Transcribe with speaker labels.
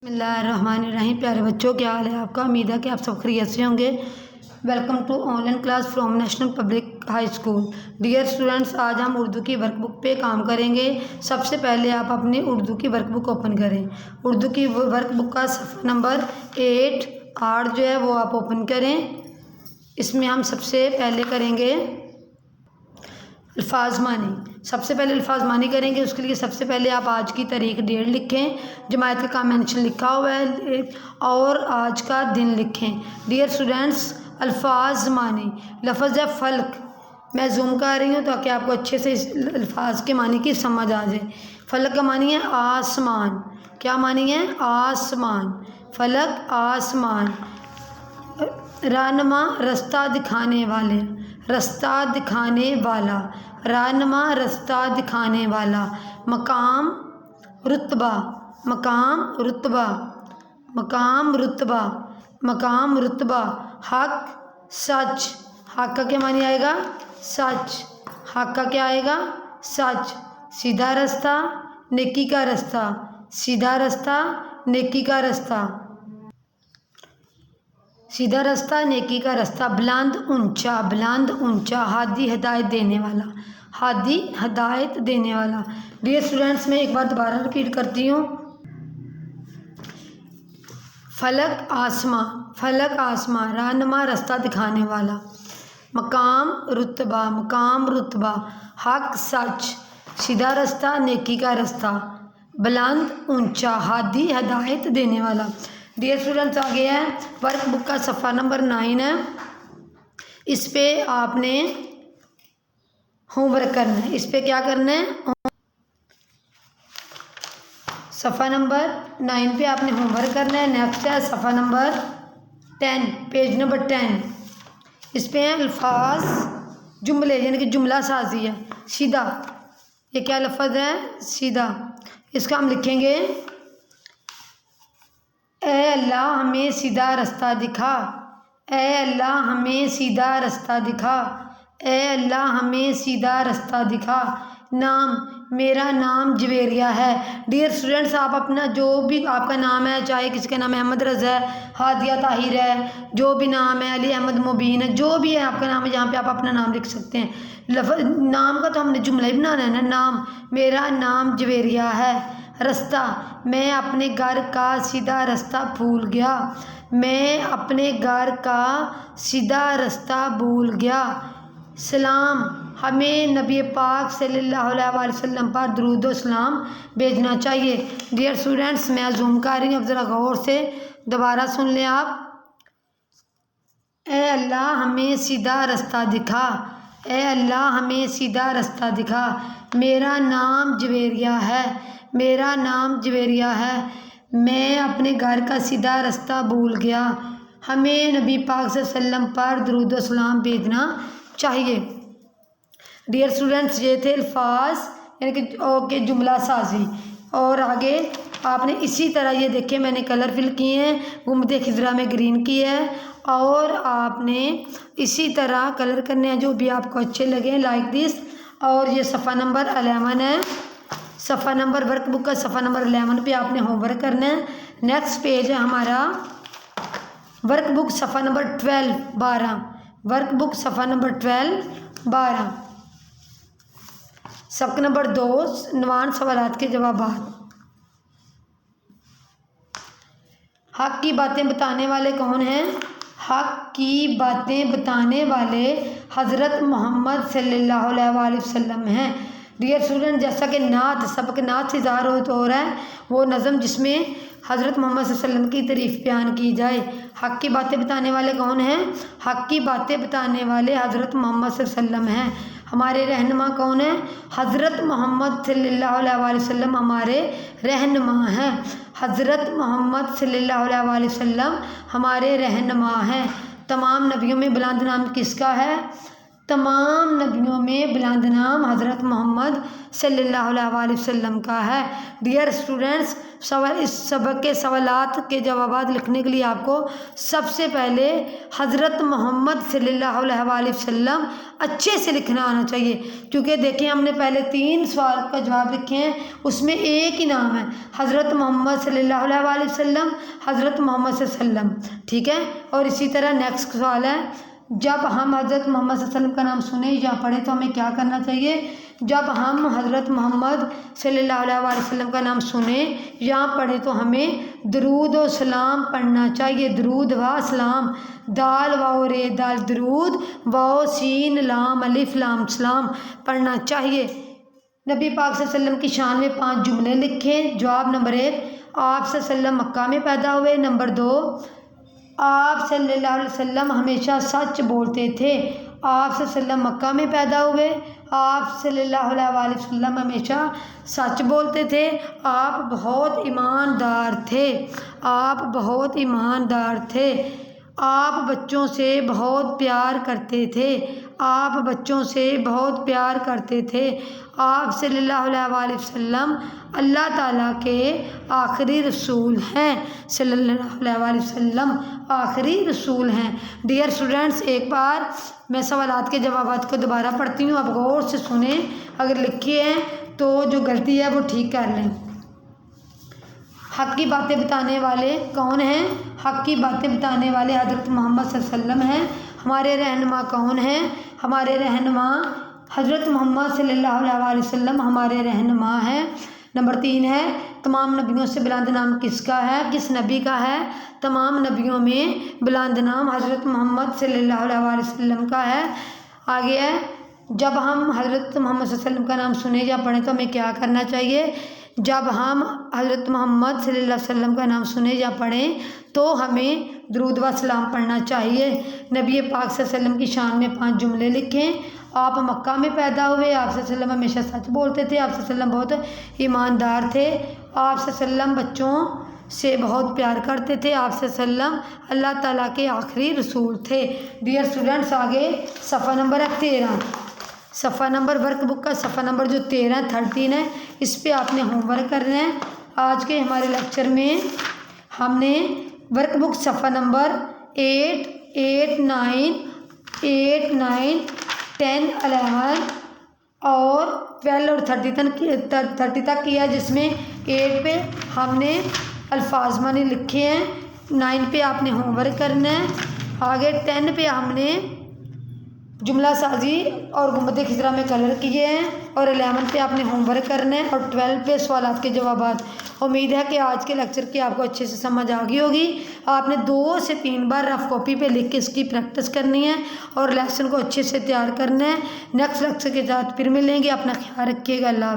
Speaker 1: بسم اللہ الرحمن الرحیم۔ پیارے بچوں، کیا حال ہے آپ کا؟ امید ہے کہ آپ سب خیریت سے ہوں گے۔ Welcome to online class from national public high school. Dear students, آج ہم اردو کی ورک بک پہ کام کریں گے۔ سب سے پہلے آپ اپنی اردو کی ورک بک اوپن کریں۔ اردو کی ورک بک کا صفحہ نمبر 8 جو ہے وہ آپ اوپن کریں۔ اس میں ہم سب سے پہلے کریں گے الفاظ معنی۔ سب سے پہلے الفاظ معنی کریں گے۔ اس کے لیے سب سے پہلے آپ آج کی تاریخ ڈیٹ لکھیں، جماعت کا مینشن لکھا ہوا ہے، اور آج کا دن لکھیں۔ ڈیئر اسٹوڈنٹس، الفاظ معنی، لفظ ہے فلک۔ میں زوم کر رہی ہوں تاکہ آپ کو اچھے سے اس الفاظ کے معنی کی سمجھ آ جائے۔ فلک کا معنی ہے آسمان۔ کیا معنی ہے؟ آسمان۔ فلک آسمان۔ رہنما رستہ دکھانے والے، رستہ دکھانے والا، رہنما رستہ دکھانے والا۔ مقام رتبہ، مقام رتبہ، مقام رتبہ، مقام رتبہ۔ حق سچ، حق کا کیا معنی آئے گا؟ سچ۔ حق کا کیا آئے گا؟ سچ۔ سیدھا رستہ، نیکی کا رستہ، سیدھا رستہ، نیکی کا رستہ، سیدھا رستہ، نیکی کا رستہ۔ بلند اونچا، بلند اونچا۔ ہادی ہدایت دینے والا، ہادی ہدایت دینے والا۔ ڈیئر اسٹوڈنٹس، میں ایک بار دوبارہ ریپیٹ کرتی ہوں۔ فلک آسمان، فلک آسمان، رہنما رستہ دکھانے والا۔ مقام رتبہ، مقام رتبہ۔ حق سچ، سیدھا رستہ، نیکی کا رستہ۔ بلند اونچا، ہادی ہدایت دینے والا۔ ڈیئر اسٹوڈنٹس، آگے ہے ورک بک کا صفحہ نمبر 9 ہے۔ اس پہ آپ نے ہوم ورک کرنا ہے۔ اس پہ کیا کرنا ہے؟ صفحہ نمبر 9 پہ آپ نے ہوم ورک کرنا ہے۔ نیکسٹ ہے صفحہ نمبر 10، پیج نمبر 10۔ اس پہ ہیں الفاظ جملے، یعنی کہ جملہ سازی ہے۔ سیدھا، یہ کیا لفظ ہے؟ سیدھا۔ اس کا ہم لکھیں گے، اے اللہ ہمیں سیدھا رستہ دکھا، اے اللہ ہمیں سیدھا رستہ دکھا، اے اللہ ہمیں سیدھا رستہ دکھا۔ نام، میرا نام جویریہ ہے۔ ڈیئر اسٹوڈنٹس، آپ اپنا جو بھی آپ کا نام ہے، چاہے کسی کا نام احمد رضا ہے، ہادیہ طاہر ہے، جو بھی نام ہے، علی احمد مبین ہے، جو بھی ہے آپ کا نام ہے، جہاں پہ آپ اپنا نام لکھ سکتے ہیں۔ لفظ نام کا تو ہم نے جملہ ہی بنانا ہے نا۔ نام، میرا نام جویریہ ہے۔ رستہ، میں اپنے گھر کا سیدھا رستہ بھول گیا، میں اپنے گھر کا سیدھا رستہ بھول گیا۔ سلام، ہمیں نبی پاک صلی اللہ علیہ وآلہ وسلم پر درود و سلام بھیجنا چاہیے۔ ڈیئر اسٹوڈنٹس، میں زوم کر رہی ہوں، اب ذرا غور سے دوبارہ سن لیں آپ۔ اے اللہ ہمیں سیدھا رستہ دکھا، اے اللہ ہمیں سیدھا رستہ دکھا۔ میرا نام جویریہ ہے، میرا نام جویریہ ہے، میں اپنے گھر کا سیدھا رستہ بھول گیا۔ ہمیں نبی پاک صلی اللہ علیہ وسلم پر درود و سلام بھیجنا چاہیے۔ ڈیئر اسٹوڈنٹس، یہ تھے الفاظ، یعنی کہ جملہ سازی۔ اور آگے آپ نے اسی طرح، یہ دیکھیں میں نے کلر فل کیے ہیں، گنبد خضرا میں گرین کی ہے، اور آپ نے اسی طرح کلر کرنے ہیں جو بھی آپ کو اچھے لگیں، لائک دس۔ اور یہ صفحہ نمبر 11 ہے۔ صفحہ نمبر ورک بک کا صفحہ نمبر 11 پہ آپ نے ہوم ورک کرنا ہے۔ نیکسٹ پیج ہے ہمارا ورک بک صفحہ نمبر 12 ورک بک صفحہ نمبر 12 سبق نمبر 2، عنوان سوالات کے جوابات۔ حق کی باتیں بتانے والے کون ہیں؟ حق کی باتیں بتانے والے حضرت محمد صلی اللہ علیہ وآلہ وسلم ہیں۔ ڈیئر اسٹوڈنٹ، جیسا کہ نعت، سبق نعت سے اظہار ہو رہا ہے، وہ نظم جس میں حضرت محمد صلی اللہ علیہ وسلم کی تعریف بیان کی جائے۔ حق کی باتیں بتانے والے کون ہیں؟ حق کی باتیں بتانے والے حضرت محمد صلی اللہ علیہ وسلم ہیں۔ ہمارے رہنما کون ہیں؟ حضرت محمد صلی اللہ علیہ وآلہ وسلم ہمارے رہنما ہیں۔ حضرت محمد صلی اللہ علیہ وآلہ وسلم ہمارے رہنما ہیں۔ تمام نبیوں میں بلند نام کس کا ہے؟ تمام نبیوں میں بلند نام حضرت محمد صلی اللہ علیہ وآلہ وسلم کا ہے۔ ڈیئر اسٹوڈینٹس، اس سبق کے سوالات کے جوابات لکھنے کے لیے آپ کو سب سے پہلے حضرت محمد صلی اللہ علیہ وآلہ وسلم اچھے سے لکھنا آنا چاہیے، کیونکہ دیکھیں ہم نے پہلے 3 سوال کا جواب لکھے ہیں، اس میں ایک ہی نام ہے حضرت محمد صلی اللہ علیہ وآلہ وسلم، حضرت محمد صلی اللہ علیہ وسلم، ٹھیک ہے۔ اور اسی طرح نیکسٹ سوال ہے، جب ہم حضرت محمد صلی اللہ علیہ وسلم کا نام سنیں یا پڑھیں تو ہمیں کیا کرنا چاہیے؟ جب ہم حضرت محمد صلی اللہ علیہ وآلہ وسلم کا نام سنیں یا پڑھیں تو ہمیں درود و سلام پڑھنا چاہیے۔ درود و سلام، دال واو رے دال، درود واو سین لام الف لام سلام پڑھنا چاہیے۔ نبی پاک صلی اللہ علیہ وسلم کی شان میں 5 جملے لکھیں۔ جواب نمبر 1، آپ صلی اللہ علیہ وسلم مکہ میں پیدا ہوئے۔ نمبر 2، آپ صلی اللہ علیہ وسلم ہمیشہ سچ بولتے تھے۔ آپ صلی اللہ علیہ وسلم مکہ میں پیدا ہوئے۔ آپ صلی اللہ علیہ وآلہ وسلم ہمیشہ سچ بولتے تھے۔ آپ بہت ایماندار تھے۔ آپ بہت ایماندار تھے۔ آپ بچوں سے بہت پیار کرتے تھے۔ آپ بچوں سے بہت پیار کرتے تھے۔ آپ صلی اللہ علیہ وآلہ وسلم اللہ تعالیٰ کے آخری رسول ہیں۔ صلی اللہ علیہ وآلہ وسلم آخری رسول ہیں۔ ڈیئر اسٹوڈینٹس، ایک بار میں سوالات کے جوابات کو دوبارہ پڑھتی ہوں، آپ غور سے سنیں، اگر لکھے ہیں تو جو غلطی ہے وہ ٹھیک کر لیں۔ حق کی باتیں بتانے والے کون ہیں؟ حق کی باتیں بتانے والے حضرت محمد صلی اللہ علیہ وسلم ہیں۔ ہمارے رہنما کون ہیں؟ ہمارے رہنما حضرت محمد صلی اللہ علیہ وآلہ وسلم ہمارے رہنما ہیں۔ نمبر 3 ہے، تمام نبیوں سے بلند نام کس کا ہے؟ کس نبی کا ہے؟ تمام نبیوں میں بلند نام حضرت محمد صلی اللہ علیہ وآلہ وسلم کا ہے۔ آگے ہے، جب ہم حضرت محمد صلی اللہ علیہ وسلم کا نام سنیں یا پڑھیں تو ہمیں کیا کرنا چاہیے؟ جب ہم حضرت محمد صلی اللہ علیہ وسلم کا نام سنیں یا پڑھیں تو ہمیں درود و سلام پڑھنا چاہیے۔ نبی پاک صلی اللہ علیہ وسلم کی شان میں 5 جملے لکھیں۔ آپ مکہ میں پیدا ہوئے۔ آپ صلی اللہ علیہ وسلم ہمیشہ سچ بولتے تھے۔ آپ صلی اللہ علیہ وسلم بہت ایماندار تھے۔ آپ صلی اللہ علیہ وسلم بچوں سے بہت پیار کرتے تھے۔ آپ صلی اللہ علیہ وسلم اللہ تعالیٰ کے آخری رسول تھے۔ ڈیئر اسٹوڈینٹس، آگے صفحہ نمبر 13، صفحہ نمبر ورک بک کا صفحہ نمبر جو 13 13 ہے، اس پہ آپ نے ہوم ورک کرنا ہے۔ آج کے ہمارے لیکچر میں ہم نے ورک بک صفحہ نمبر 8 8 9 8 9 10 11 اور 12 اور 30 تک کیا، جس میں 8 پہ ہم نے الفاظ معنی لکھے ہیں، 9 پہ آپ نے ہوم ورک کرنا ہے، آگے 10 پہ ہم نے جملہ سازی اور گنبد خضرا میں کلر کیے ہیں، اور 11 پہ آپ نے ہوم ورک کرنا ہے، اور 12 پہ سوالات کے جوابات۔ امید ہے کہ آج کے لیکچر کی آپ کو اچھے سے سمجھ آ گئی ہوگی۔ آپ نے 2 سے 3 بار رف کاپی پہ لکھ کے اس کی پریکٹس کرنی ہے اور لیسن کو اچھے سے تیار کرنا ہے۔ نیکسٹ لیکچر کے ساتھ پھر ملیں گے۔ اپنا خیال رکھیے گا۔ اللہ حافظ۔